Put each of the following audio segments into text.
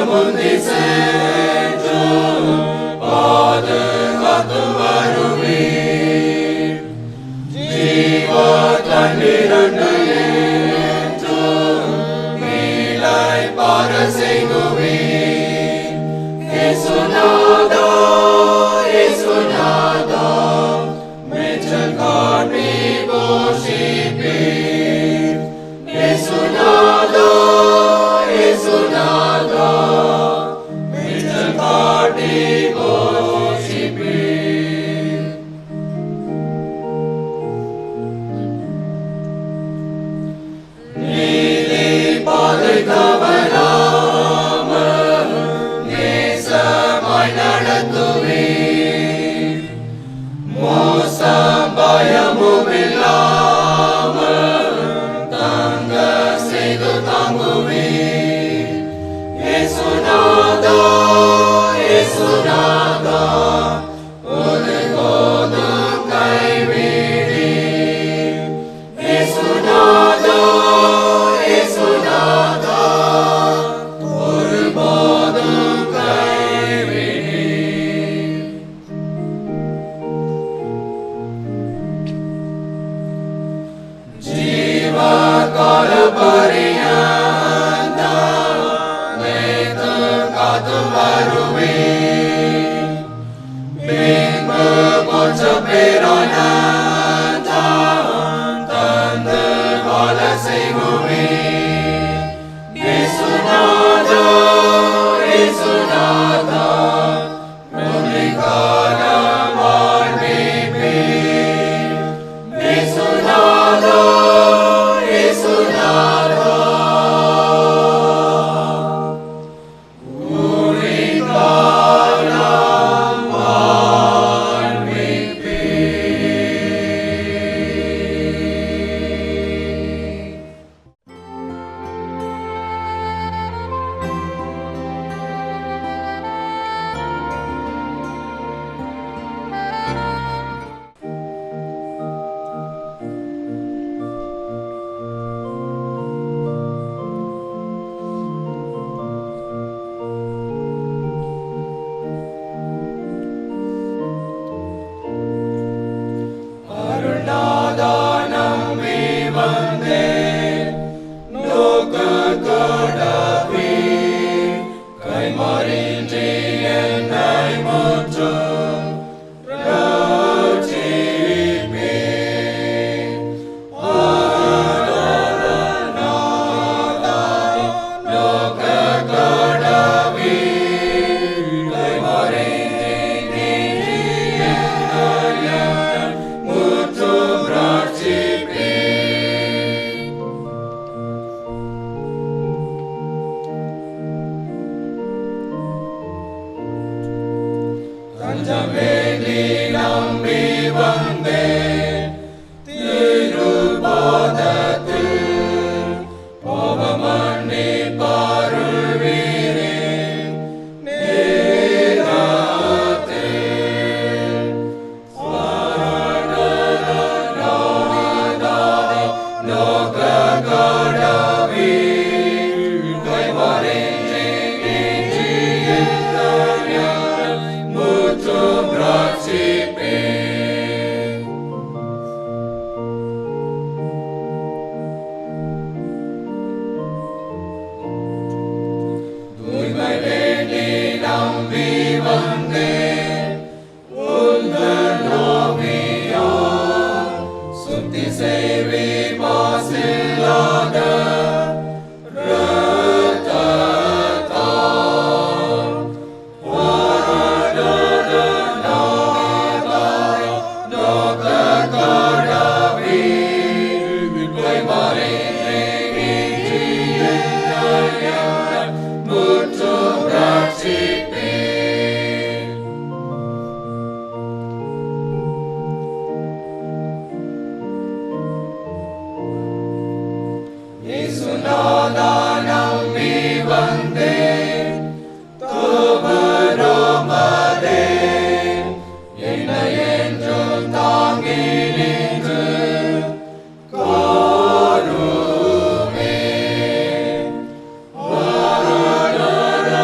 முந்தி சென்று பாதுகாத்து வருவீர். ஜீவ தண்ணீரண்டு என்றும் நீலை பார செய்குவீர். இயேசுநாதா இயேசுநாதா மேய்ச்சல் காட்டி போஷிப்பீர். இயேசுநாதா இயேசுநாதா மேய்ச்சல் காட்டி போஷிப்பீர். நீதி பாதை தவறாமல் நேசமாய் நடத்துவீர். மோசம் பயமுமில்லாமல் தங்க செய்து தாங்குவீர். இயேசுநாதா இயேசுநாதா ஒரு போதும் கைவிடீர். இயேசுநாதா இயேசுநாதா ஒரு போதும் கைவிடீர். ஜீவகால பரியந்தம் மேய்த்து காத்து வருவீர். பின்பு கொஞ்ச பேரானந்தம் தந்து வாழ செய்குவீர். இயேசுநாதா இயேசுநாதா முனிகாலம் வாழ்விப்பீர். இயேசுநாதா இயேசுநாதா முனிகாலம் வாழ்விப்பீர். அருள்நாதா நம்பி வந்தேன் நோக்கத்தோடவீர். கைமாறின்றி என்னை முற்றும் ரட்சிப்பீர். அருள்நாதா நோக்கத்தோடவீர். கைமாறின்றி என்னை முற்றும் ரட்சிப்பீர். தஞ்சமேலி நம்பி வந்தேன் திருப்பாதத்தில் பாவமன்னி பாருள்வீரே நேரத்தில். சரணநாதாதி நோக்கக்கடவீர். கைமாறின்றி என்னை முற்றும் ரட்சிப்பீர். தூய்மை வேண்டி நம்பி வந்தேன் உந்தன் ஆவியால் சுத்தி செய்வீர். மாசில்லாத இரத்தத்தால். அருள்நாதா நோக்கக்கடவீர். கைமாறின்றி என்னை முற்றும் ரட்சிப்பீர். இயேசுநாதா நம்பி வந்தேன் தோபரோமதே என்னை என்றும் தாங்கி நின்று காருமே. அருள்நாதா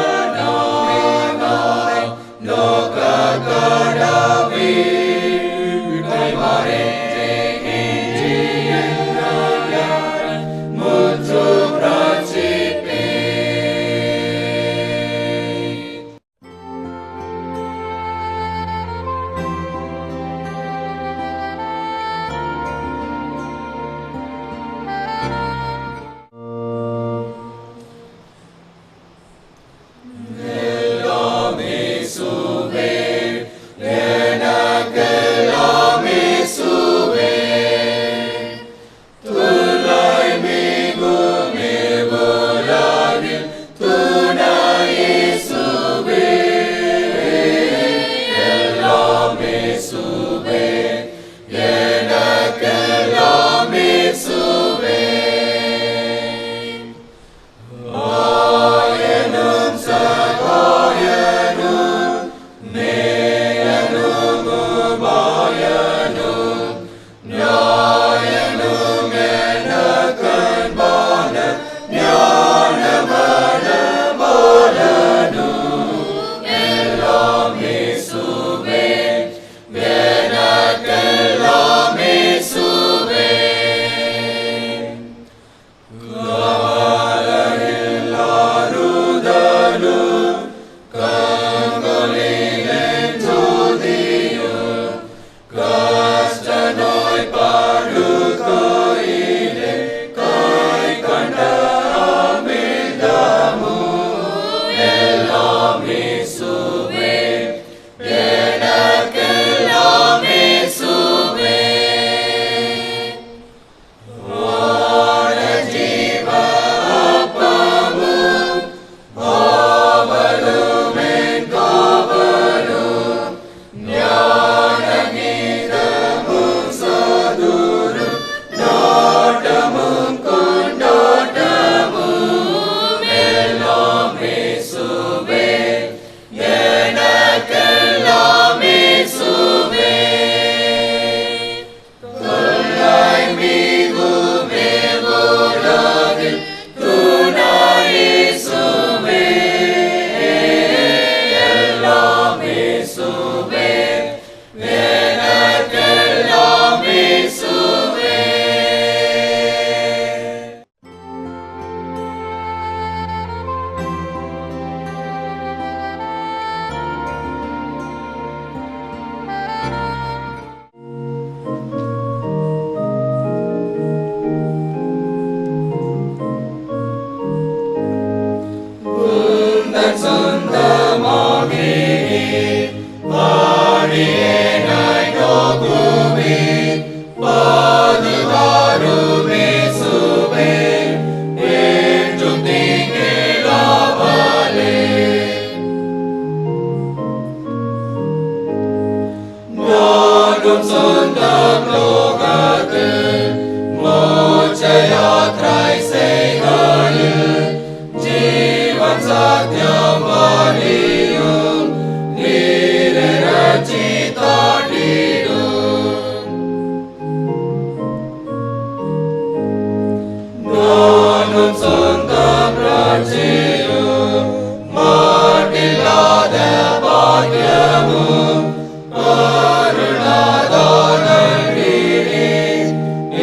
நானும் சொந்தம் ராஜ்யம் மாட்டில்லாத பாக்கியமும்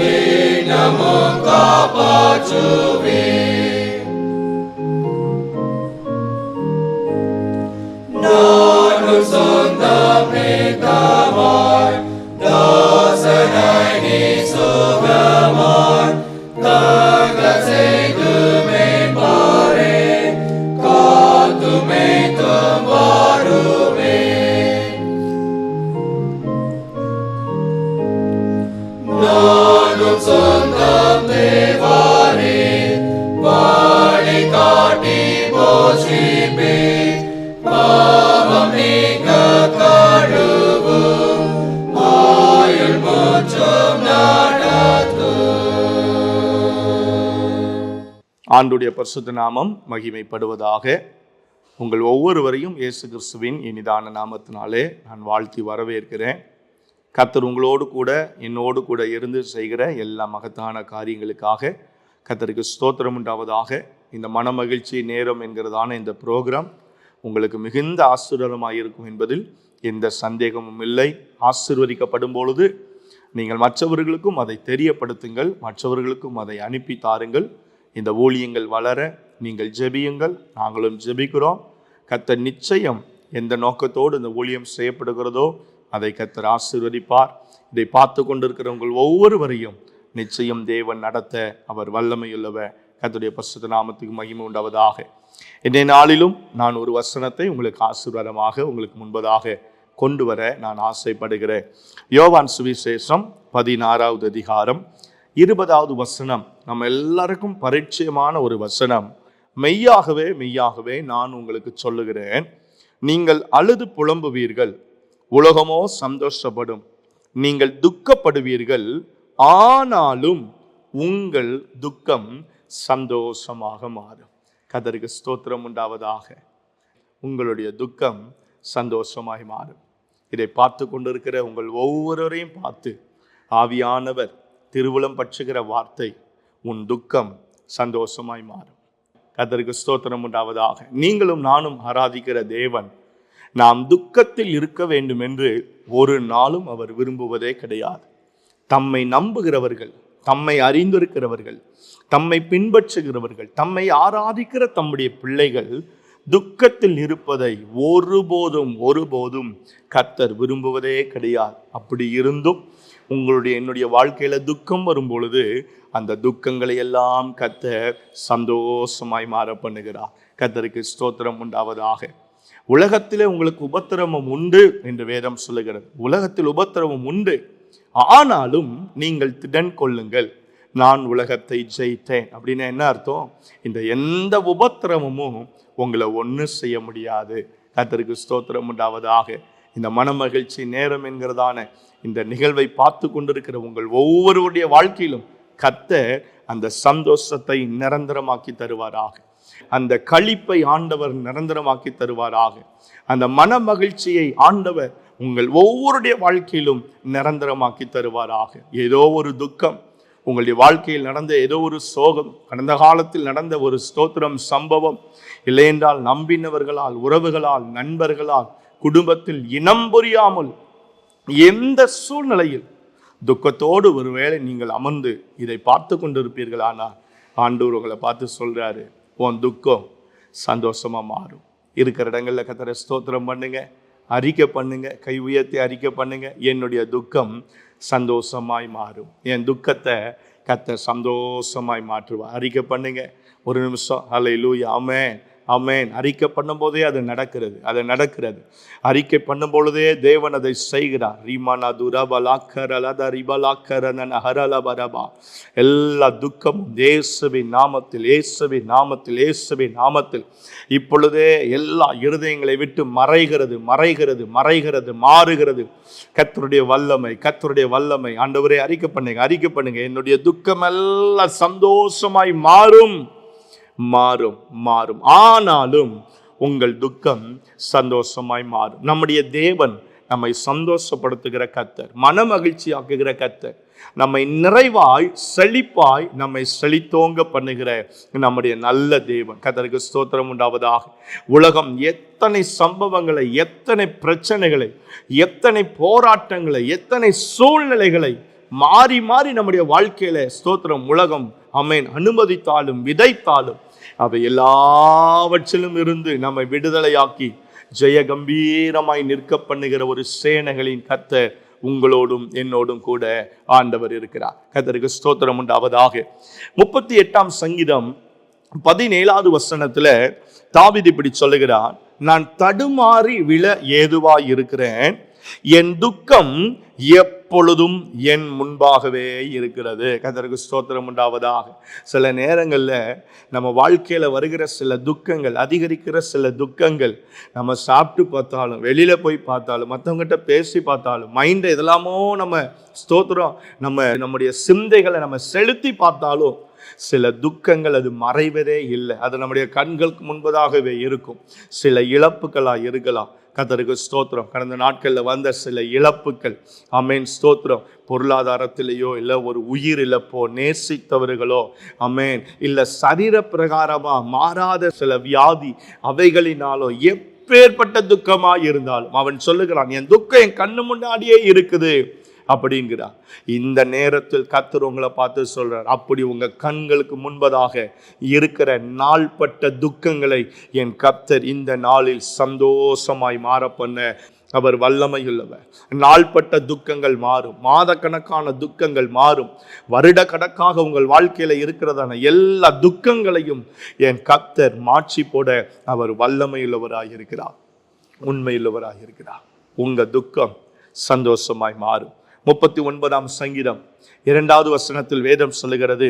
இன்னமும் காப்பாற்றுவே. நானும் சொந்தம் நீத்தமாய் தாசனை நீ சுகமாய் தங்க செய்து மேம்பாரே காத்துமே தம்பாருவே. நானும் சொந்தம் தேவாரே வழி காட்டி போஷிப்பே பாவம் நீக்க கழுவும் ஆயுள் மூச்சும் நடத்தும். ஆண்டுடைய பரிசுத்த நாமம் மகிமைப்படுவதாக. உங்கள் ஒவ்வொருவரையும் இயேசு கிறிஸ்துவின் இனிதான நாமத்தினாலே நான் வாழ்த்தி வரவேற்கிறேன். கர்த்தர் உங்களோடு கூட என்னோடு கூட இருந்து செய்கிற எல்லா மகத்தான காரியங்களுக்காக கர்த்தருக்கு ஸ்தோத்திரம் உண்டாவதாக. இந்த மனமகிழ்ச்சி நேரம் என்கிறதான இந்த ப்ரோக்ராம் உங்களுக்கு மிகுந்த ஆசீர்வாதமாக இருக்கும் என்பதில் எந்த சந்தேகமும் இல்லை. ஆசீர்வதிக்கப்படும் பொழுது நீங்கள் மற்றவர்களுக்கும் அதை தெரியப்படுத்துங்கள், மற்றவர்களுக்கும் அதை அனுப்பி தாருங்கள். இந்த ஊழியங்கள் வளர நீங்கள் ஜெபியுங்கள், நாங்களும் ஜெபிக்கிறோம். கர்த்தர் நிச்சயம் எந்த நோக்கத்தோடு இந்த ஊழியம் செய்யப்படுகிறதோ அதை கர்த்தர் ஆசீர்வதிப்பார். இதை பார்த்து கொண்டிருக்கிற உங்கள் ஒவ்வொருவரையும் நிச்சயம் தேவன் நடத்த அவர் வல்லமையுள்ளவர். கர்த்தருடைய பரிசுத்த நாமத்துக்கு மகிமை உண்டாவதாக. இன்றைய நாளிலும் நான் ஒரு வசனத்தை உங்களுக்கு ஆசீர்வாதமாக உங்களுக்கு முன்பதாக கொண்டு வர நான் ஆசைப்படுகிறேன். யோவான் சுவிசேஷம் 16வது அதிகாரம் 20வது வசனம் நம்ம எல்லாருக்கும் பரிச்சயமான ஒரு வசனம். மெய்யாகவே மெய்யாகவே நான் உங்களுக்கு சொல்லுகிறேன், நீங்கள் அழுது புலம்புவீர்கள், உலகமோ சந்தோஷப்படும். நீங்கள் துக்கப்படுவீர்கள், ஆனாலும் உங்கள் துக்கம் சந்தோஷமாக மாறும். கர்த்தருக்கு ஸ்தோத்திரம் உண்டாவதாக. உங்களுடைய துக்கம் சந்தோஷமாய் மாறும். இதை பார்த்து கொண்டிருக்கிற உங்கள் ஒவ்வொருவரையும் பார்த்து ஆவியானவர் திருவுளம் பற்றுகிற வார்த்தை, உன் துக்கம் சந்தோஷமாய் மாறும். கர்த்தருக்கு ஸ்தோத்திரம் உண்டாவதாக. நீங்களும் நானும் ஆராதிக்கிற தேவன் நாம் துக்கத்தில் இருக்க வேண்டும் என்று ஒரு நாளும் அவர் விரும்புவதே கிடையாது. தம்மை நம்புகிறவர்கள், தம்மை அறிந்திருக்கிறவர்கள், தம்மை பின்பற்றுகிறவர்கள், தம்மை ஆராதிக்கிற தம்முடைய பிள்ளைகள் துக்கத்தில் இருப்பதை ஒருபோதும் கர்த்தர் விரும்புவதே கிடையாது. அப்படி இருந்தும் என்னுடைய வாழ்க்கையில துக்கம் வரும் பொழுது அந்த துக்கங்களை எல்லாம் கர்த்தர் சந்தோஷமாய் மாற பண்ணுகிறார். கர்த்தருக்கு ஸ்தோத்திரம் உண்டாவதாக. உலகத்திலே உங்களுக்கு உபத்திரவம் உண்டு என்று வேதம் சொல்லுகிறது. உலகத்தில் உபத்திரவம் உண்டு, ஆனாலும் நீங்கள் திடன் கொள்ளுங்கள், நான் உலகத்தை ஜெயித்தேன். அப்படின்னு என்ன அர்த்தம்? இந்த எந்த உபத்திரவமும் உங்களை ஒன்றும் செய்ய முடியாது. கர்த்தருக்கு ஸ்தோத்திரம் உண்டாவதாக. இந்த மனமகிழ்ச்சி நேரம் என்கிறதான இந்த நிகழ்வை பார்த்து கொண்டிருக்கிற உங்கள் ஒவ்வொருவருடைய வாழ்க்கையிலும் கர்த்தர் அந்த சந்தோஷத்தை நிரந்தரமாக்கி தருவாராக. அந்த களிப்பை ஆண்டவர் நிரந்தரமாக்கி தருவாராக. அந்த மன மகிழ்ச்சியை ஆண்டவர் உங்கள் ஒவ்வொருடைய வாழ்க்கையிலும் நிரந்தரமாக்கி தருவாராக. ஏதோ ஒரு துக்கம் உங்களுடைய வாழ்க்கையில் நடந்த, ஏதோ ஒரு சோகம், கடந்த காலத்தில் நடந்த ஒரு ஸ்தோத்திரம் சம்பவம், இல்லையென்றால் நம்பினவர்களால், உறவுகளால், நண்பர்களால், குடும்பத்தில் இனம் புரியாமல் எந்த சூழ்நிலையில் துக்கத்தோடு ஒருவேளை நீங்கள் அமர்ந்து இதை பார்த்து கொண்டிருப்பீர்களானால் ஆண்டவர் உங்களை பார்த்து சொல்றாரு, உன் துக்கம் சந்தோஷமா மாறும். இருக்கிற இடங்கள்ல கர்த்தரை ஸ்தோத்திரம் பண்ணுங்க, அறிக்கை பண்ணுங்க, கை உயர்த்தி அறிக்கை பண்ணுங்க, என்னுடைய துக்கம் சந்தோஷமாய் மாறும். என் துக்கத்தை கர்த்தர் சந்தோஷமாய் மாற்றுவார். அறிக்கை பண்ணுங்க. ஒரு நிமிஷம். ஹல்லேலூயா, ஆமென், ஆமென். அறிக்கை பண்ணும் போதே அது நடக்கிறது. அறிக்கை பண்ணும் பொழுதே தேவன் அதை செய்கிறார். எல்லா துக்கமும் இயேசுவின் நாமத்தில், இயேசுவின் நாமத்தில், இயேசுவின் நாமத்தில் இப்பொழுதே எல்லா இருதயங்களை விட்டு மறைகிறது, மாறுகிறது. கர்த்தருடைய வல்லமை. ஆண்டவரே அறிக்கை பண்ணுங்க. என்னுடைய துக்கம் எல்லாம் சந்தோஷமாய் மாறும். ஆனாலும் உங்கள் துக்கம் சந்தோஷமாய் மாறும். நம்முடைய தேவன் நம்மை சந்தோஷப்படுத்துகிற கர்த்தர், மன மகிழ்ச்சி ஆக்குகிற கர்த்தர். நம்மை நிறைவாய் செழிப்பாய் நம்மை செழித்தோங்க பண்ணுகிற நம்முடைய நல்ல தேவன். கர்த்தருக்கு ஸ்தோத்திரம் உண்டாவதாக. உலகம் எத்தனை சம்பவங்களை, எத்தனை பிரச்சனைகளை, எத்தனை போராட்டங்களை, எத்தனை சூழ்நிலைகளை மாறி மாறி நம்முடைய வாழ்க்கையில ஸ்தோத்திரம் உலகம் ஆமென் அனுமதித்தாலும் விதைத்தாலும் அவை எல்லாவற்றிலும் இருந்து நம்மை விடுதலையாக்கி ஜெய கம்பீரமாய் நிற்க பண்ணுகிற ஒரு சேனைகளின் கர்த்தர் உங்களோடும் என்னோடும் கூட ஆண்டவர் இருக்கிறார். கர்த்தருக்கு ஸ்தோத்திரம் உண்டாவதாக. 38ஆம் சங்கீதம் 17வது வசனத்துல தாவீது இப்படி சொல்லுகிறான், நான் தடுமாறி விழ ஏதுவாய் இருக்கிறேன், என் துக்கம் எப்பொழுதும் என் முன்பாகவே இருக்கிறது. கர்த்தருக்கு ஸ்தோத்திரம் உண்டாவதாக. சில நேரங்கள்ல நம்ம வாழ்க்கையில வருகிற சில துக்கங்கள், அதிகரிக்கிற சில துக்கங்கள், நம்ம சாப்பிட்டு பார்த்தாலும், வெளியில போய் பார்த்தாலும், மற்றவங்ககிட்ட பேசி பார்த்தாலும், மைண்டை இதெல்லாமோ நம்ம ஸ்தோத்திரம் நம்முடைய சிந்தைகளை நம்ம செலுத்தி பார்த்தாலும் சில துக்கங்கள் அது மறைவதே இல்லை. அது நம்முடைய கண்களுக்கு முன்பதாகவே இருக்கும். சில இழப்புகளாக இருக்கலாம். கர்த்தருக்கு ஸ்தோத்திரம். கடந்த நாட்களில் வந்த சில இழப்புகள் ஆமென் ஸ்தோத்திரம், பொருளாதாரத்திலேயோ இல்லை ஒரு உயிர் இழப்போ, நேசித்தவர்களோ ஆமென் இல்லை சரீர பிரகாரமாக மாறாத சில வியாதி அவைகளினாலோ எப்பேற்பட்ட துக்கமாக இருந்தாலும் அவன் சொல்லுகிறான், என் துக்கம் என் கண்ணு முன்னாடியே இருக்குது அப்படிங்கிறார். இந்த நேரத்தில் கர்த்தர் உங்களை பார்த்து சொல்றார், அப்படி உங்க கண்களுக்கு முன்பதாக இருக்கிற நாள்பட்ட துக்கங்களை என் கர்த்தர் இந்த நாளில் சந்தோஷமாய் மாற பண்ண அவர் வல்லமையுள்ளவர். நாள்பட்ட துக்கங்கள் மாறும், மாதக்கணக்கான துக்கங்கள் மாறும், வருட கணக்காக உங்கள் வாழ்க்கையில இருக்கிறதான எல்லா துக்கங்களையும் என் கர்த்தர் மாற்றி போட அவர் வல்லமையுள்ளவராக இருக்கிறார், உண்மையுள்ளவராக இருக்கிறார். உங்க துக்கம் சந்தோஷமாய் மாறும். 39ஆம் சங்கீதம் 2வது வசனத்தில் வேதம் சொல்லுகிறது,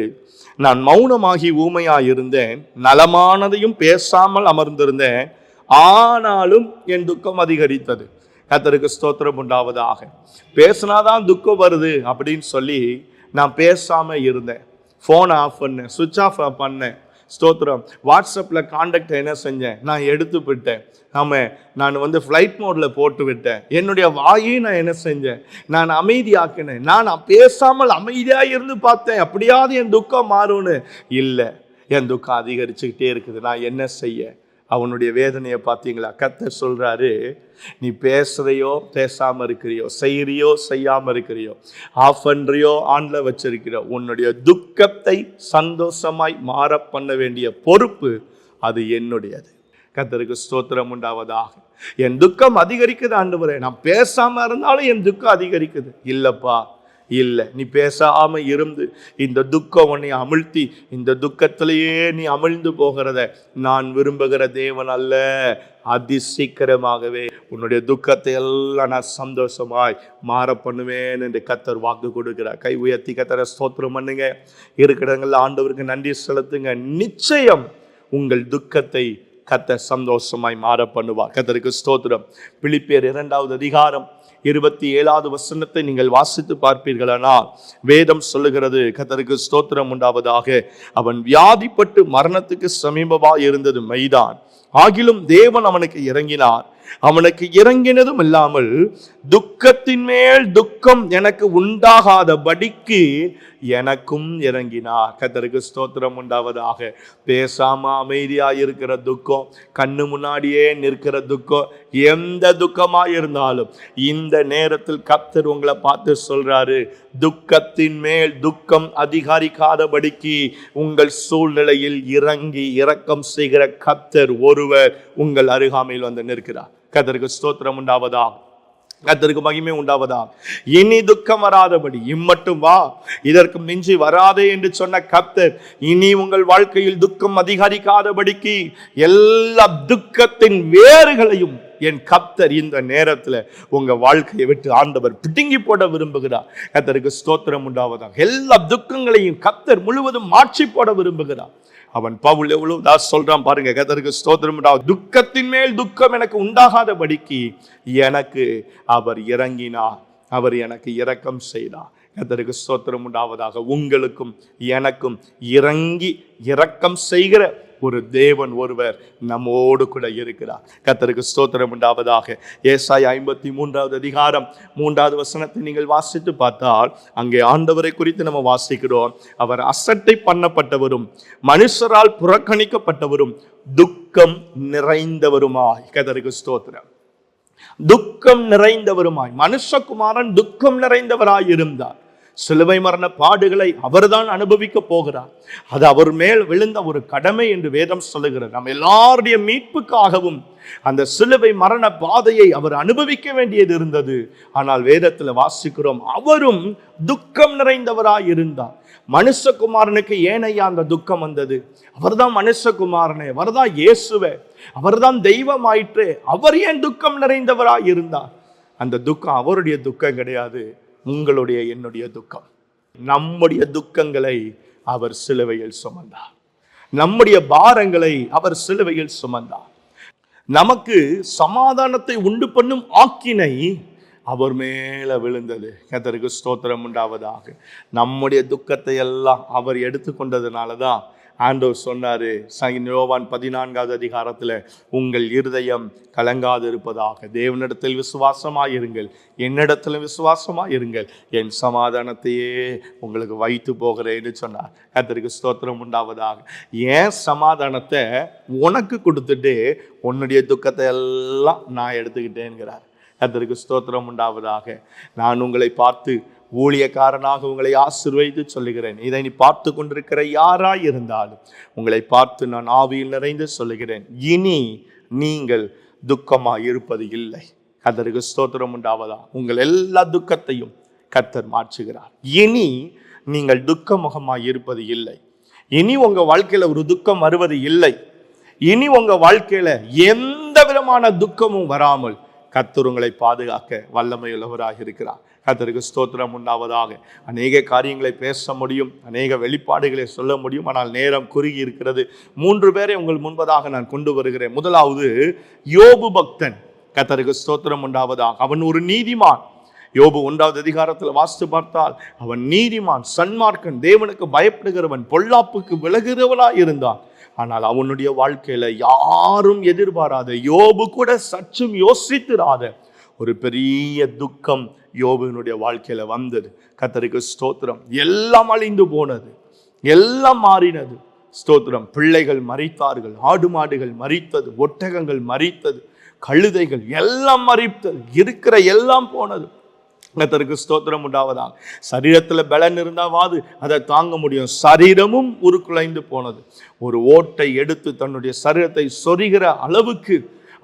நான் மௌனமாகி ஊமையாய் இருந்தேன், நலமானதையும் பேசாமல் அமர்ந்திருந்தேன், ஆனாலும் என் துக்கம் அதிகரித்தது. கர்த்தருக்கு ஸ்தோத்திரம் உண்டாவதாக. பேசினாதான் துக்கம் வருது அப்படின்னு சொல்லி நான் பேசாம இருந்தேன். ஃபோனை ஆஃப் பண்ணேன், சுவிட்ச் ஆஃப் பண்ணேன். ஸ்தோத்திரம். வாட்ஸ்அப்பில் காண்டாக்டை என்ன செஞ்சேன், நான் எடுத்து விட்டேன். நான் ஃப்ளைட் மோடில் போட்டு விட்டேன். என்னுடைய வாயை நான் என்ன செஞ்சேன், நான் அமைதியாக்கினேன். நான் பேசாமல் அமைதியாக இருந்து பார்த்தேன், அப்படியாவது என் துக்கம் மாறும்னு. இல்லை, என் துக்கம் அதிகரிச்சுக்கிட்டே இருக்குது. நான் என்ன செய்ய? அவனுடைய வேதனையை பார்த்தீங்களா? கர்த்தர் சொல்றாரு, நீ பேசுறையோ பேசாம இருக்கிறியோ, செய்யறியோ செய்யாம இருக்கிறியோ, ஆஃப் பண்றியோ ஆன்ல வச்சிருக்கிறியோ, உன்னுடைய துக்கத்தை சந்தோஷமாய் மாற பண்ண வேண்டிய பொறுப்பு அது என்னுடையது. கர்த்தருக்கு ஸ்தோத்திரம் உண்டாவதாக. என் துக்கம் அதிகரிக்குது ஆண்டவரே, நான் பேசாம இருந்தாலும் என் துக்கம் அதிகரிக்குது. இல்லப்பா, இல்லை, நீ பேசாம இருந்து இந்த துக்கம் உன்னை அமிழ்த்தி இந்த துக்கத்திலேயே நீ அமிழ்ந்து போகிறத நான் விரும்புகிற தேவன் அல்ல. அதி சீக்கிரமாகவே உன்னுடைய துக்கத்தை எல்லாம் நான் சந்தோஷமாய் மாற பண்ணுவேன் என்று கர்த்தர் வாக்கு கொடுக்கிறார். கை உயர்த்தி கர்த்தரை ஸ்தோத்திரம் பண்ணுங்க. இருக்கிறவங்கள ஆண்டவருக்கு நன்றி செலுத்துங்க. நிச்சயம் உங்கள் துக்கத்தை கர்த்தர் சந்தோஷமாய் மாற பண்ணுவார். கர்த்தருக்கு ஸ்தோத்திரம். பிலிப்பியர் 2வது அதிகாரம் 27வது வசனத்தை நீங்கள் வாசித்து பார்ப்பீர்களானால் வேதம் சொல்லுகிறது, கர்த்தருக்கு ஸ்தோத்திரம் உண்டாவதாக, அவன் வியாதிப்பட்டு மரணத்துக்கு சமீபமாக இருந்தது மெய்தான், ஆகிலும் தேவன் அவனுக்கு இறங்கினார். அவனுக்கு இறங்கினதும் இல்லாமல் துக்கத்தின் மேல் துக்கம் எனக்கு உண்டாகாதபடிக்கு எனக்கும் இறங்கினார். கர்த்தருக்கு ஸ்தோத்திரம் உண்டாவதாக. பேசாம அமைதியா இருக்கிற துக்கம், கண்ணு முன்னாடியே நிற்கிற துக்கம், எந்த துக்கமா இருந்தாலும் இந்த நேரத்தில் கர்த்தர் உங்களை பார்த்து சொல்றாரு, துக்கத்தின் மேல் துக்கம் அதிகரிக்காதபடிக்கு உங்கள் சூழ்நிலையில் இறங்கி இரக்கம் செய்கிற கர்த்தர் ஒருவர் உங்கள் அருகாமையில் வந்து நிற்கிறார். கர்த்தருக்கு ஸ்தோத்திரம் உண்டாவதா, கர்த்தருக்கு மகிமை உண்டாவதா. இனி துக்கம் வராதபடி இம்மட்டும் வா, இதற்கு மிஞ்சி வராதே என்று சொன்ன கர்த்தர் இனி உங்கள் வாழ்க்கையில் துக்கம் அதிகரிக்காதபடிக்கு எல்லா துக்கத்தின் வேறுகளையும் என் கர்த்தர் இந்த நேரத்தில் உங்க வாழ்க்கையை விட்டு ஆண்டவர் பிடுங்கி போட விரும்புகிறார். கர்த்தருக்கு ஸ்தோத்திரம் உண்டாவதா. எல்லா துக்கங்களையும் கர்த்தர் முழுவதும் மாற்றி போட விரும்புகிறார். அவன் பவுல் எவ்வளவு சொல்றான் பாருங்க. கர்த்தருக்கு ஸ்தோத்திரம் உண்டாவது. துக்கத்தின் மேல் துக்கம் எனக்கு உண்டாகாதபடிக்கு எனக்கு அவர் இறங்கினார், அவர் எனக்கு இரக்கம் செய்தார். கர்த்தருக்கு ஸ்தோத்திரம் உண்டாவதாக. உங்களுக்கும் எனக்கும் இறங்கி இரக்கம் செய்கிற ஒரு தேவன் ஒருவர் நம்மோடு கூட இருக்கிறார். கர்த்தருக்கு ஸ்தோத்திரம் உண்டாவதாக. ஏசாயா 53வது அதிகாரம் 3வது வசனத்தை நீங்கள் வாசித்து பார்த்தால் அங்கே ஆண்டவரை குறித்து நம்ம வாசிக்கிறோம். அவர் அசட்டை பண்ணப்பட்டவரும் மனுஷரால் புறக்கணிக்கப்பட்டவரும் துக்கம் நிறைந்தவருமாய். கர்த்தருக்கு ஸ்தோத்திரம். துக்கம் நிறைந்தவருமாய். மனுஷகுமாரன் துக்கம் நிறைந்தவராய் இருந்தார். சிலுவை மரண பாடுகளை அவர்தான் அனுபவிக்க போகிறார். அது அவர் மேல் விழுந்த ஒரு கடமை என்று வேதம் சொல்லுகிறது. நம்ம எல்லாருடைய மீட்புக்காகவும் அந்த சிலுவை மரண பாதையை அவர் அனுபவிக்க வேண்டியது இருந்தது. ஆனால் வேதத்தில் வாசிக்கிறோம், அவரும் துக்கம் நிறைந்தவராய் இருந்தார். மனுஷகுமாரனுக்கு ஏனையா அந்த துக்கம் வந்தது? அவர்தான் மனுஷகுமாரனே, அவர்தான் இயேசுவே, அவர்தான் தெய்வமாயிற்று. அவர் ஏன் துக்கம் நிறைந்தவராய் இருந்தார்? அந்த துக்கம் அவருடைய துக்கம் கிடையாது, உங்களுடைய என்னுடைய துக்கம். நம்முடைய துக்கங்களை அவர் சிலுவையில் சுமந்தார். நம்முடைய பாரங்களை அவர் சிலுவையில் சுமந்தார். நமக்கு சமாதானத்தை உண்டு பண்ணும் ஆக்கினை அவர் மேல விழுந்தது. கர்த்தருக்கு ஸ்தோத்திரம் உண்டாவதாக. நம்முடைய துக்கத்தை எல்லாம் அவர் எடுத்துக்கொண்டதுனாலதான் ஆண்டவர் சொன்னாரு யோவான் 14வது அதிகாரத்துல, உங்கள் இருதயம் கலங்காது இருப்பதாக. தேவனிடத்தில் விசுவாசமாயிருங்கள், என்னிடத்திலும் விசுவாசமாயிருங்கள், என் சமாதானத்தையே உங்களுக்கு வைத்து போகிறேன்னு சொன்னார். கர்த்தருக்கு ஸ்தோத்திரம் உண்டாவதாக. ஏன் சமாதானத்தை உனக்கு கொடுத்துட்டு உன்னுடைய துக்கத்தை எல்லாம் நான் எடுத்துக்கிட்டேங்கிறார். கர்த்தருக்கு ஸ்தோத்திரம் உண்டாவதாக. நான் உங்களை பார்த்து ஊழியக்காரனாக உங்களை ஆசீர்வதித்து சொல்லுகிறேன். இதை நீ பார்த்து கொண்டிருக்கிற யாராய் இருந்தாலும் உங்களை பார்த்து நான் ஆவியில் நிறைந்து சொல்லுகிறேன், இனி நீங்கள் துக்கமாய் இருப்பது இல்லை. கர்த்தருக்கு ஸ்தோத்திரம் உண்டாவதா. உங்கள் எல்லா துக்கத்தையும் கர்த்தர் மாற்றுகிறார். இனி நீங்கள் துக்கமுகமாய் இருப்பது இல்லை. இனி உங்க வாழ்க்கையில ஒரு துக்கம் வருவது இல்லை. இனி உங்க வாழ்க்கையில எந்த விதமான துக்கமும் வராமல் கர்த்தர் உங்களை பாதுகாக்க வல்லமையுள்ளவராக இருக்கிறார். கர்த்தருக்கு ஸ்தோத்திரம் உண்டாவதாக. அநேக காரியங்களை பேச முடியும், அநேக வெளிப்பாடுகளை சொல்ல முடியும், ஆனால் நேரம் குறுகி இருக்கிறது. 3 பேரை உங்கள் முன்பதாக நான் கொண்டு வருகிறேன். முதலாவது யோபு பக்தன். கர்த்தருக்கு ஸ்தோத்திரம் உண்டாவதாக. அவன் ஒரு நீதிமான். யோபு 1வது அதிகாரத்தில் வாசித்து பார்த்தால் அவன் நீதிமான், சன்மார்க்கன், தேவனுக்கு பயப்படுகிறவன், பொல்லாப்புக்கு விலகுகிறவனாய் இருந்தான். ஆனால் அவனுடைய வாழ்க்கையில யாரும் எதிர்பாராத, யோபு கூட சற்றும் யோசித்திராத ஒரு பெரிய துக்கம் யோபுவினுடைய வாழ்க்கையில வந்தது. கர்த்தருக்கு ஸ்தோத்திரம். எல்லாம் அழிந்து போனது, எல்லாம் மாறினது. ஸ்தோத்திரம். பிள்ளைகள் மரித்தார்கள், ஆடு மாடுகள் மரித்தது, ஒட்டகங்கள் மரித்தது, கழுதைகள் எல்லாம் மரித்தது, இருக்கிற எல்லாம் போனது. கர்த்தருக்கு ஸ்தோத்திரம் உண்டாவதாக. சரீரத்துல பலன் இருந்தாவாது அதை தாங்க முடியும். சரீரமும் உருக்குலைந்து போனது. ஒரு ஓட்டை எடுத்து தன்னுடைய சரீரத்தை சொரிகிற அளவுக்கு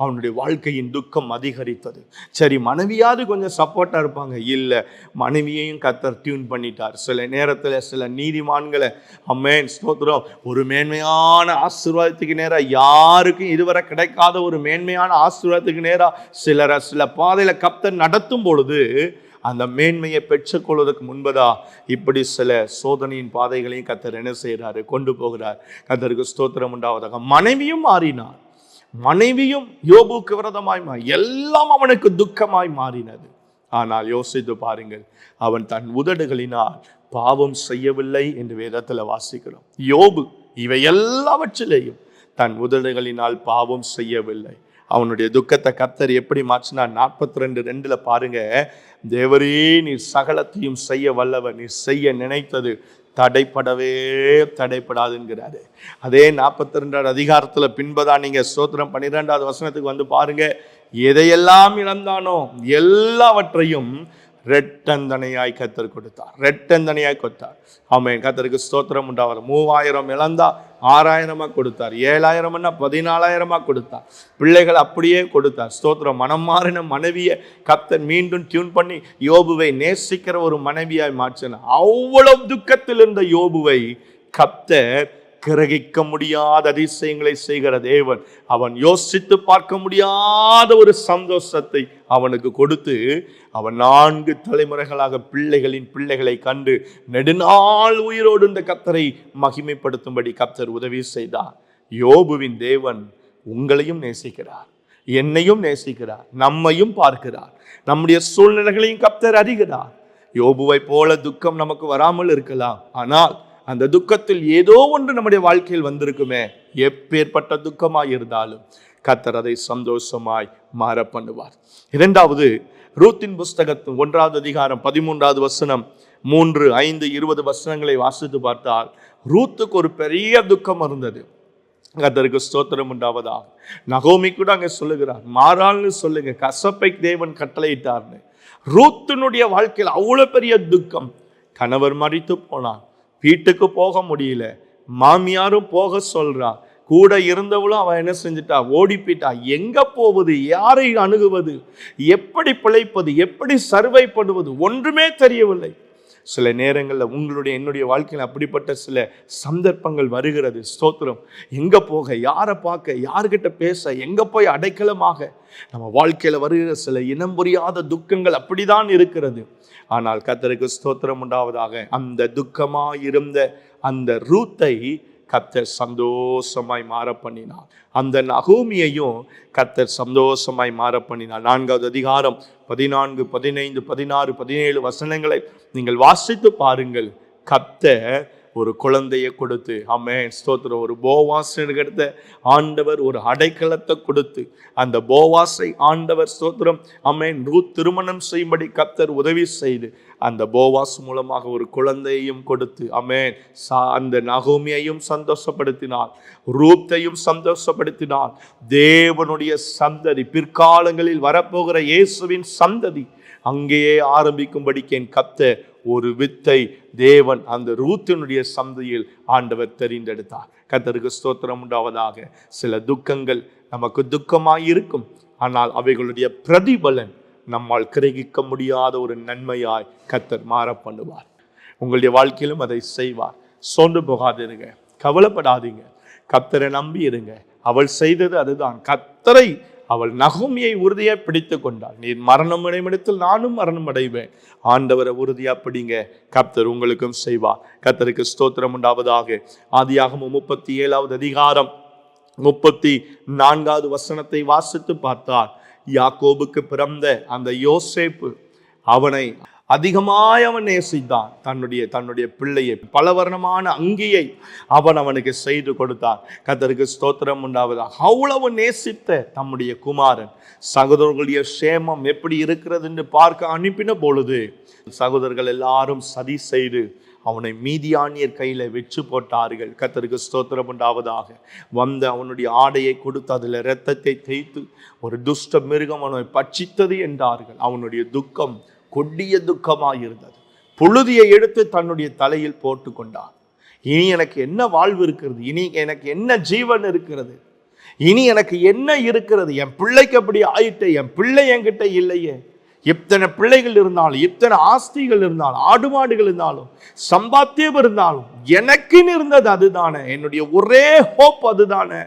அவனுடைய வாழ்க்கையின் துக்கம் அதிகரித்தது. சரி, மனைவியாவது கொஞ்சம் சப்போர்ட்டா இருப்பாங்க. இல்லை, மனைவியையும் கர்த்தர் டியூன் பண்ணிட்டார். சில நேரத்தில் சில நீதிமான்களை அமேன் ஸ்தோத்திரம் ஒரு மேன்மையான ஆசீர்வாதத்துக்கு நேராக, யாருக்கும் இதுவரை கிடைக்காத ஒரு மேன்மையான ஆசீர்வாதத்துக்கு நேராக சில பாதையில கர்த்தர் நடத்தும் பொழுது அந்த மேன்மையை பெற்றுக்கொள்வதற்கு முன்பதா இப்படி சில சோதனையின் பாதைகளையும் கர்த்தர் என்ன செய்கிறாரு, கொண்டு போகிறார். கர்த்தருக்கு ஸ்தோத்திரம் உண்டாவதாக. மனைவியும் மாறினார். மனைவியும் யோபுக்கு விரோதமாய் எல்லாம் அவனுக்கு துக்கமாய் மாறினது. ஆனால் யோசித்து பாருங்கள், அவன் தன் உதடுகளினால் பாவம் செய்யவில்லை என்று வேதத்தில் வாசிக்கிறோம். யோபு இவை எல்லாவற்றிலேயும் தன் உதடுகளினால் பாவம் செய்யவில்லை. அவனுடைய துக்கத்தை கர்த்தர் எப்படி மாற்றினார்? 42:2 பாருங்க, தேவரே நீர் சகலத்தையும் செய்ய வல்லவர், நீர் செய்ய நினைத்தது தடைப்படாதுங்கிறாரு. அதே 42வது அதிகாரத்துல பின்பதான் நீங்க ஸ்தோத்திரம் 12வது வசனத்துக்கு வந்து பாருங்க, எதையெல்லாம் இழந்தானோ எல்லாவற்றையும் ரெட்டந்தனையாய் கர்த்தர் கொடுத்தார். ரெட்டந்தனையாய் கொடுத்தார். ஆமென். கர்த்தருக்கு ஸ்தோத்திரம் உண்டாவது. 3000 இழந்தா 6000 கொடுத்தார். 7000 14,000 கொடுத்தார். பிள்ளைகள் அப்படியே கொடுத்தார். ஸ்தோத்திரம். மனம் மாறின மனைவியை கர்த்தர் மீண்டும் டியூன் பண்ணி யோபுவை நேசிக்கிற ஒரு மனைவியாய் மாற்றினார். அவ்வளவு துக்கத்தில் இருந்த யோபுவை கர்த்தர் கிரகிக்க முடியாத அதிசயங்களை செய்கிற தேவன், அவன் யோசித்து பார்க்க முடியாத ஒரு சந்தோஷத்தை அவனுக்கு கொடுத்து, அவன் 4 தலைமுறைகளாக பிள்ளைகளின் பிள்ளைகளை கண்டு நெடுநாள் உயிரோடு இந்த கர்த்தரை மகிமைப்படுத்தும்படி கர்த்தர் உதவி செய்தார். யோபுவின் தேவன் உங்களையும் நேசிக்கிறார், என்னையும் நேசிக்கிறார், நம்மையும் பார்க்கிறார், நம்முடைய சூழ்நிலைகளையும் கர்த்தர் அறிகிறார். யோபுவை போல துக்கம் நமக்கு வராமல் இருக்கலாம், ஆனால் அந்த துக்கத்தில் ஏதோ ஒன்று நம்முடைய வாழ்க்கையில் வந்திருக்குமே, எப்பேற்பட்ட துக்கமாய் இருந்தாலும் கர்த்தர் அதை சந்தோஷமாய் மாற பண்ணுவார். இரண்டாவது, ரூத்தின் புஸ்தகத்தின் 1வது அதிகாரம் 13வது வசனம், 3, 5, 20 வசனங்களை வாசித்து பார்த்தால் ரூத்துக்கு ஒரு பெரிய துக்கம் இருந்தது. கர்த்தருக்கு ஸ்தோத்திரம் உண்டாவதாக. நகோமி கூட அங்க சொல்லுகிறார், மாறாள்னு சொல்லுங்க, கசப்பை தேவன் கட்டளையிட்டார்னு. ரூத்தினுடைய வாழ்க்கையில் அவ்வளவு பெரிய துக்கம். கணவர் மரித்து போனார், வீட்டுக்கு போக முடியல, மாமியாரும் போக சொல்றா, கூட இருந்தவளும் அவன் என்ன செஞ்சுட்டா, ஓடி போயிட்டா. எங்க போவது, யாரை அணுகுவது, எப்படி பிழைப்பது, எப்படி சர்வை பண்ணுவது, ஒன்றுமே தெரியவில்லை. சில நேரங்களில் உங்களுடைய என்னுடைய வாழ்க்கையில் அப்படிப்பட்ட சில சந்தர்ப்பங்கள் வருகிறது. ஸ்தோத்திரம். எங்க போக, யாரை பார்க்க, யார்கிட்ட பேச, எங்க போய் அடைக்கலமாக நம்ம வாழ்க்கையில வருகிற சில இனம் புரியாத துக்கங்கள் அப்படிதான் இருக்கிறது. ஆனால் கர்த்தருக்கு ஸ்தோத்திரம் உண்டாவதாக. அந்த துக்கமாயிருந்த அந்த ரூத்தை கர்த்தர் சந்தோஷமாய் மாற பண்ணினார். அந்த நகோமியையும் கர்த்தர் சந்தோஷமாய் மாற பண்ணினார். 4வது அதிகாரம் 14, 15, 16, 17 வசனங்களை நீங்கள் வாசித்து பாருங்கள். கர்த்தர் ஒரு குழந்தையை கொடுத்து, ஆமென் ஸ்தோத்திரம், ஒரு போவாஸ் எடுத்த ஆண்டவர் ஒரு அடைக்கலத்தை கொடுத்து, அந்த போவாஸை ஆண்டவர் ஸ்தோத்திரம் ஆமென் ரூத் திருமணம் செய்யும்படி கர்த்தர் உதவி செய்து, அந்த போவாஸ் மூலமாக ஒரு குழந்தையையும் கொடுத்து, ஆமென் அந்த நகோமியையும் சந்தோஷப்படுத்தினார், ரூத்தையும் சந்தோஷப்படுத்தினார். தேவனுடைய சந்ததி, பிற்காலங்களில் வரப்போகிற இயேசுவின் சந்ததி அங்கேயே ஆரம்பிக்கும்படிக்கு என் கர்த்தர் ஒரு வித்தை தேவன் அந்த ரூத்தினுடைய சந்ததியில் ஆண்டவர் தெரிந்தெடுத்தார். கர்த்தருக்கு ஸ்தோத்திரம் உண்டாவதாக. சில துக்கங்கள் நமக்கு துக்கமாய் இருக்கும், ஆனால் அவைகளுடைய பிரதிபலன் நம்மால் கிரகிக்க முடியாத ஒரு நன்மையாய் கர்த்தர் மாற பண்ணுவார். உங்களுடைய வாழ்க்கையிலும் அதை செய்வார். சோர்ந்து போகாதீங்க, கவலைப்படாதீங்க, கர்த்தரை நம்பி இருங்க. அவள் செய்தது அதுதான். கர்த்தரை அவள் நகோமியை உறுதியா பிடித்து கொண்டாள். நீர் மரணம் அடைமிடத்தில் நானும் மரணம் அடைவேன். ஆண்டவரை உறுதியா பிடிங்க, கர்த்தர் உங்களுக்கும் செய்வார். கர்த்தருக்கு ஸ்தோத்திரம் உண்டாவதாக. ஆதியாகமம் 37வது அதிகாரம் 34வது வசனத்தை வாசித்து பார்த்தார். யாக்கோபுக்கு பிறந்த அந்த யோசேப்பு, அவனை அதிகமாய் அவன் நேசித்தான். தன்னுடைய பிள்ளையை, பலவர்ணமான அங்கியை அவனுக்கு செய்து கொடுத்தான். கர்த்தருக்கு ஸ்தோத்திரம் உண்டாவதாக. அவ்வளவு நேசித்த தம்முடைய குமாரன் சகோதரர்களுடைய சேமம் எப்படி இருக்கிறது என்று பார்க்க அனுப்பின பொழுது சகோதரர்கள் எல்லாரும் சதி செய்து அவனை மீதியானியர் கையில வெச்சு போட்டார்கள். கர்த்தருக்கு ஸ்தோத்திரம் உண்டாவதாக. வந்த அவனுடைய ஆடையை கொடுத்து அதில் இரத்தத்தை தேய்த்து ஒரு துஷ்ட மிருகம் அவனை பட்சித்தது என்றார்கள். அவனுடைய துக்கம் கொடிய துக்கமாயிருந்தது. புழுதியை எடுத்து தன்னுடைய தலையில் போட்டு கொண்டான். இனி எனக்கு என்ன வாழ்வு இருக்கிறது, இனி எனக்கு என்ன ஜீவன் இருக்கிறது, இனி எனக்கு என்ன இருக்கிறது, என் பிள்ளைக்கு அப்படி ஆயிட்டு, என் பிள்ளை என்கிட்ட இல்லையே. எத்தனை பிள்ளைகள் இருந்தாலும், எத்தனை ஆஸ்திகள் இருந்தாலும், ஆடு மாடுகள் இருந்தாலும், சம்பாத்தியம் இருந்தாலும், எனக்குன்னு இருந்தது அதுதானே, என்னுடைய ஒரே ஹோப் அதுதானே,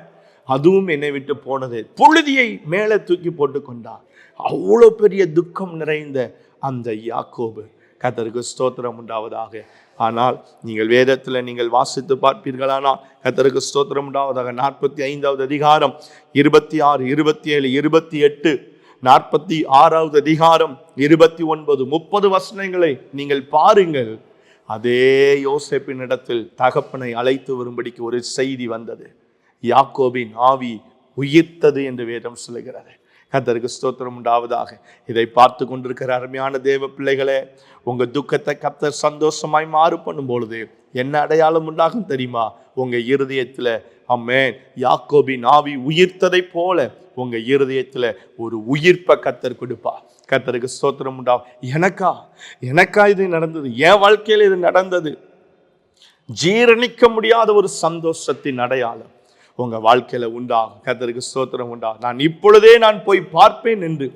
அதுவும் என்னை விட்டு போனது. புழுதியை மேலே தூக்கி போட்டு கொண்டார். அவ்வளோ பெரிய துக்கம் நிறைந்த அந்த யாக்கோபு. கர்த்தருக்கு ஸ்தோத்திரம் உண்டாவதாக. ஆனால் நீங்கள் வேதத்தில் நீங்கள் வாசித்து பார்ப்பீர்களானால் கர்த்தருக்கு ஸ்தோத்திரம் உண்டாவதாக. 45வது அதிகாரம் 26, 27, 28, 46வது அதிகாரம் 29, 30 வசனங்களை நீங்கள் பாருங்கள். அதே யோசேப்பின் இடத்தில் தகப்பனை அழைத்து வரும்படிக்கு ஒரு செய்தி வந்தது. யாக்கோபின் ஆவி உயிர்த்தது என்று வேதம் சொல்லுகிறது. கர்த்தருக்கு ஸ்தோத்திரம் உண்டாவதாக. இதை பார்த்து கொண்டிருக்கிற அருமையான தேவ பிள்ளைகளே, உங்க துக்கத்தை கர்த்தர் சந்தோஷமாய் மாறு பண்ணும் பொழுது என்ன அடையாளம் உண்டாகும் தெரியுமா? உங்க இருதயத்துல ஆமென் யாக்கோபின் ஆவி உயிர்த்ததை போல உங்க இருதயத்துல ஒரு உயிர்ப்பை கர்த்தர் கொடுப்பார். கர்த்தருக்கு ஸ்தோத்திரம் உண்டாகும். எனக்கா இது நடந்தது, என் வாழ்க்கையில இது நடந்தது. ஜீரணிக்க முடியாத ஒரு சந்தோஷத்தின் அடையாளம் உங்க வாழ்க்கையில உண்டாகும். கர்த்தருக்கு ஸ்தோத்திரம் உண்டாகும். நான் இப்பொழுதே போய் பார்ப்பேன் என்று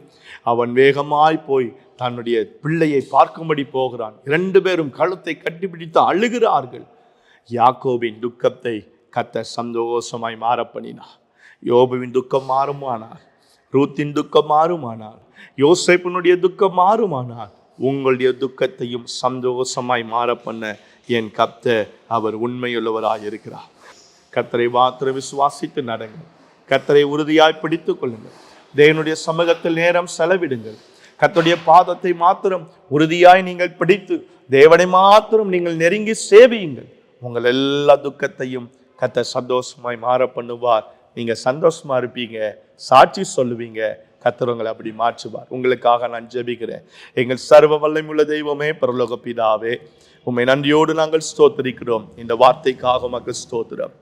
அவன் வேகமாய் போய் தன்னுடைய பிள்ளையை பார்க்கும்படி போகிறான். 2 பேரும் கழுத்தை கட்டிப்பிடித்து அழுகிறார்கள். யாக்கோபின் துக்கத்தை கர்த்தர் சந்தோஷமாய் மாற பண்ணினார். யோபுவின் துக்கம் மாறுமானார், ரூத்தின் துக்கம் மாறுமானார், யோசேப்பினுடைய துக்கம் மாறுமானார், உங்களுடைய துக்கத்தையும் சந்தோஷமாய் மாற பண்ண என் கர்த்தர் அவர் உண்மையுள்ளவராய் இருக்கிறார். கர்த்தரை மாத்திரம் விசுவாசித்து நடங்கள். கர்த்தரை உறுதியாய் பிடித்துக் கொள்ளுங்கள். தேவனுடைய சமூகத்தில் நேரம் செலவிடுங்கள். கர்த்தருடைய பாதத்தை மாத்திரம் உறுதியாய் நீங்கள் பிடித்து தேவனை மாத்திரம் நீங்கள் நெருங்கி சேவியுங்கள். உங்கள் எல்லா துக்கத்தையும் கர்த்தர் சந்தோஷமாய் மாற பண்ணுவார். நீங்க சந்தோஷமா இருப்பீங்க, சாட்சி சொல்லுவீங்க. கர்த்தர் உங்களை அப்படி மாற்றுவார். உங்களுக்காக நான் ஜெபிக்கிறேன். எங்கள் சர்வ வல்லமையுள்ள தெய்வமே, பரலோக பிதாவே, உம்மை நன்றியோடு நாங்கள் ஸ்தோத்திரிக்கிறோம். இந்த வார்த்தைக்காக உமக்கு ஸ்தோத்திரம்.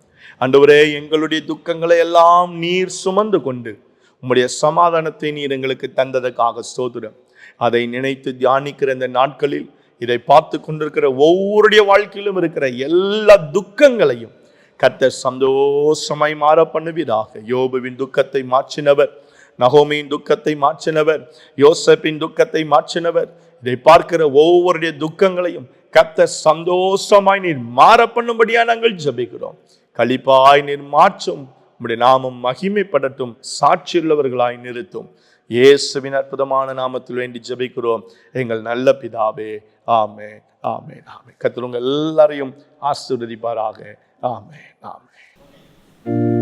ஆண்டவரே, எங்களுடைய துக்கங்களை எல்லாம் நீர் சுமந்து கொண்டு உம்முடைய சமாதானத்தை நீர் எங்களுக்கு தந்ததற்காக ஸ்தோத்திரம். அதை நினைத்து தியானிக்கிற இந்த நாட்களில் இதை பார்த்து கொண்டிருக்கிற ஒவ்வொருடைய வாழ்க்கையிலும் இருக்கிற எல்லா துக்கங்களையும் கர்த்தர் சந்தோஷமாய் மாற பண்ணுவீராக. யோபுவின் துக்கத்தை மாற்றினவர், நகோமியின் துக்கத்தை மாற்றினவர், யோசேப்பின் துக்கத்தை மாற்றினவர். இதை பார்க்கிற ஒவ்வொருடைய துக்கங்களையும் கர்த்தர் சந்தோஷமாய் நீர் மாற பண்ணும்படியா நாங்கள் ஜெபிக்கிறோம். களிப்பாய் நீர் மாற்றும். உம்முடைய நாமம் மகிமைப்படட்டும், சாட்சியுள்ளவர்களாய் நிறுத்தும். இயேசுவின் அற்புதமான நாமத்தில் வேண்டி ஜெபிக்கிறோம் எங்கள் நல்ல பிதாவே. ஆமென், ஆமென், ஆமென். கர்த்தர் உங்கள் எல்லாரையும் ஆசீர்வதிப்பாராக. ஆமென், ஆமென்.